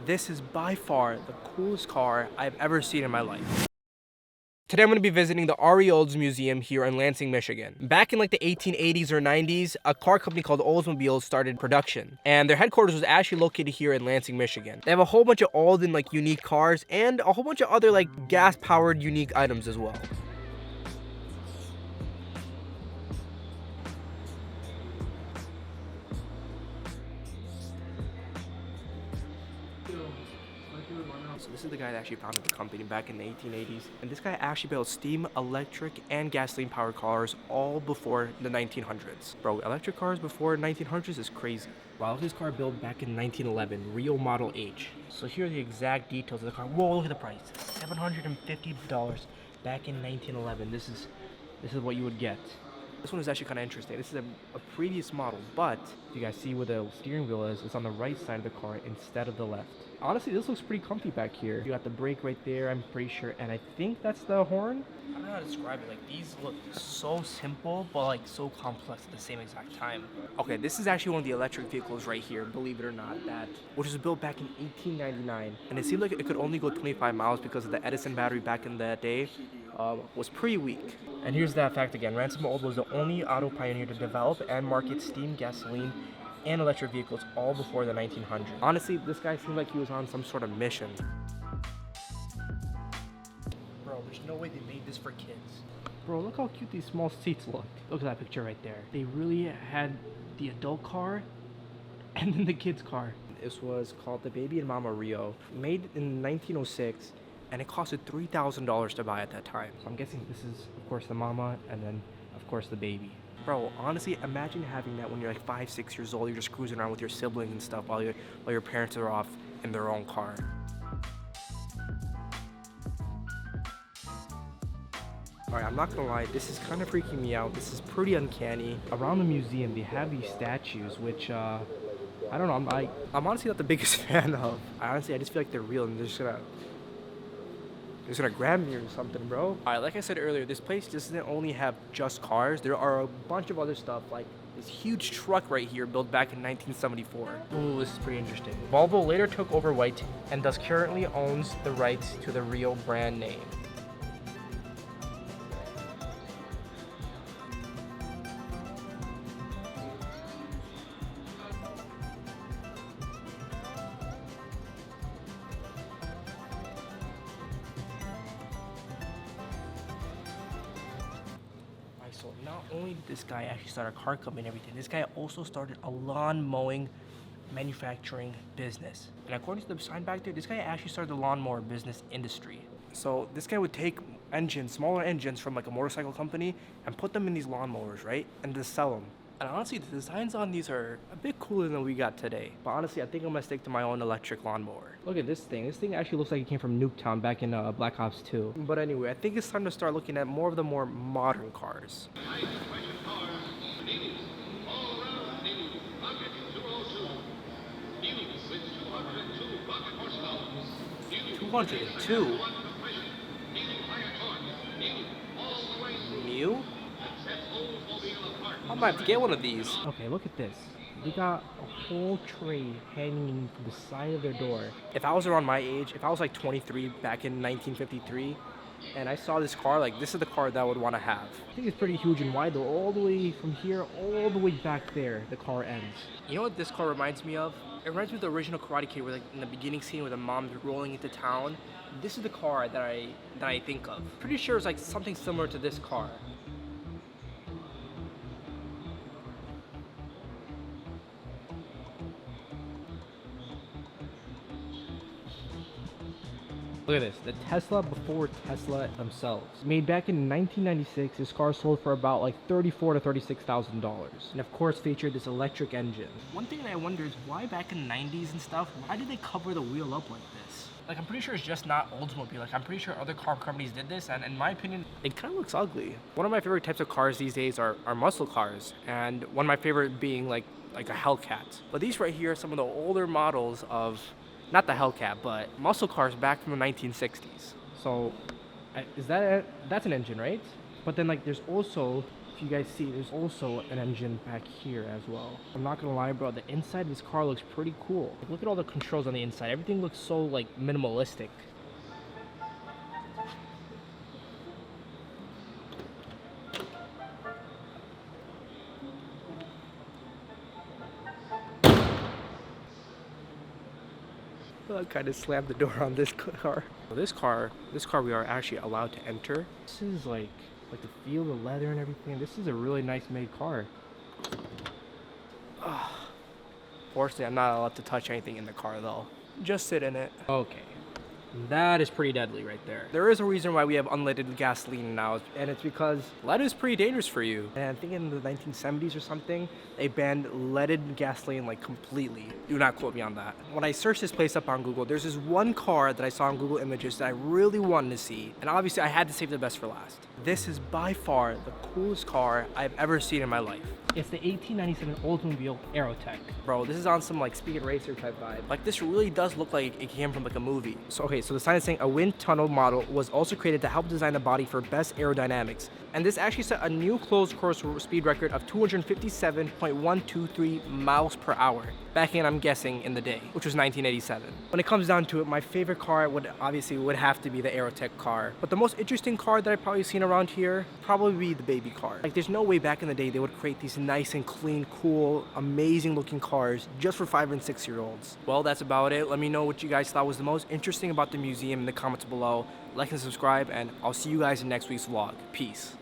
this is by far the coolest car I've ever seen in my life. Today I'm going to be visiting the RE Olds Museum here in Lansing, Michigan. Back in like the 1880s or 90s, a car company called Oldsmobile started production. And their headquarters was actually located here in Lansing, Michigan. They have a whole bunch of old and like unique cars and a whole bunch of other like gas-powered unique items as well. So this is the guy that actually founded the company back in the 1880s. And this guy actually built steam, electric, and gasoline powered cars all before the 1900s. Bro, electric cars before 1900s is crazy. Wow, this car built back in 1911, Rio Model H. So here are the exact details of the car. Whoa, look at the price. $750 back in 1911. This is what you would get. This one is actually kind of interesting. This is a previous model, but you guys see where the steering wheel is, it's on the right side of the car instead of the left. Honestly, this looks pretty comfy back here. You got the brake right there, I'm pretty sure, and I think that's the horn? I don't know how to describe it. Like, these look so simple, but like so complex at the same exact time. Okay, this is actually one of the electric vehicles right here, believe it or not, which was built back in 1899. And it seemed like it could only go 25 miles because of the Edison battery back in that day. Was pretty weak. And here's that fact again. Ransom Old was the only auto pioneer to develop and market steam, gasoline, and electric vehicles all before the 1900s. Honestly, this guy seemed like he was on some sort of mission. Bro, there's no way they made this for kids. Bro, look how cute these small seats look. Look at that picture right there. They really had the adult car and then the kids car. This was called the Baby and Mama Rio, made in 1906. And it costed $3,000 to buy at that time. So I'm guessing this is, of course, the mama, and then, of course, the baby. Bro, honestly, imagine having that when you're like 5, 6 years old. You're just cruising around with your siblings and stuff while your parents are off in their own car. Alright, I'm not gonna lie, this is kind of freaking me out. This is pretty uncanny. Around the museum, they have these statues, which, I don't know, I'm honestly not the biggest fan of. I just feel like they're real, and they're just gonna grab me or something, bro. Alright, like I said earlier, this place doesn't only have just cars. There are a bunch of other stuff, like this huge truck right here built back in 1974. Ooh, this is pretty interesting. Volvo later took over White and thus currently owns the rights to the Rio brand name. So not only did this guy actually start a car company and everything, this guy also started a lawn mowing manufacturing business. And according to the sign back there, this guy actually started the lawnmower business industry. So this guy would take engines, smaller engines from like a motorcycle company and put them in these lawnmowers, right? And just sell them. And honestly, the designs on these are a bit cooler than we got today. But honestly, I think I'm gonna stick to my own electric lawnmower. Look at this thing. This thing actually looks like it came from Nuketown back in Black Ops 2. But anyway, I think it's time to start looking at more of the more modern cars. 202? New? I might have to get one of these. Okay, look at this. They got a whole tray hanging from the side of their door. If I was around my age, if I was like 23 back in 1953, and I saw this car, like this is the car that I would want to have. I think it's pretty huge and wide though. All the way from here, all the way back there, the car ends. You know what this car reminds me of? It reminds me of the original Karate Kid, where like in the beginning scene where the mom's rolling into town. This is the car that I think of. Pretty sure it's like something similar to this car. Look at this, the Tesla before Tesla themselves. Made back in 1996, this car sold for about like $34,000 to $36,000. And of course featured this electric engine. One thing that I wonder is why back in the 90s and stuff, why did they cover the wheel up like this? Like, I'm pretty sure it's just not Oldsmobile. Like, I'm pretty sure other car companies did this, and in my opinion, it kind of looks ugly. One of my favorite types of cars these days are muscle cars, and one of my favorite being like a Hellcat. But these right here are some of the older models of, not the Hellcat, but muscle cars back from the 1960s. So, that's an engine, right? But then like there's also If you guys see, there's also an engine back here as well. I'm not gonna lie, bro, the inside of this car looks pretty cool. Like, look at all the controls on the inside. Everything looks so like minimalistic. I kind of slammed the door on this car. This car we are actually allowed to enter. This is like the feel, the leather and everything. This is a really nice made car. Fortunately, I'm not allowed to touch anything in the car though. Just sit in it. Okay. That is pretty deadly right there. There is a reason why we have unleaded gasoline now, and it's because lead is pretty dangerous for you. And I think in the 1970s or something, they banned leaded gasoline like completely. Do not quote me on that. When I searched this place up on Google, there's this one car that I saw on Google Images that I really wanted to see, and obviously I had to save the best for last. This is by far the coolest car I've ever seen in my life. It's the 1897 Oldsmobile Aerotech. Bro, this is on some like Speed Racer type vibe. Like this really does look like it came from like a movie. So okay, so the sign is saying a wind tunnel model was also created to help design the body for best aerodynamics. And this actually set a new closed course speed record of 257.123 miles per hour. Back in, I'm guessing, in the day, which was 1987. When it comes down to it, my favorite car would have to be the Aerotech car. But the most interesting car that I've probably seen around here, probably be the baby car. Like there's no way back in the day they would create these nice and clean, cool, amazing looking cars just for 5 and 6 year olds. Well, that's about it. Let me know what you guys thought was the most interesting about the museum in the comments below. Like and subscribe, and I'll see you guys in next week's vlog. Peace.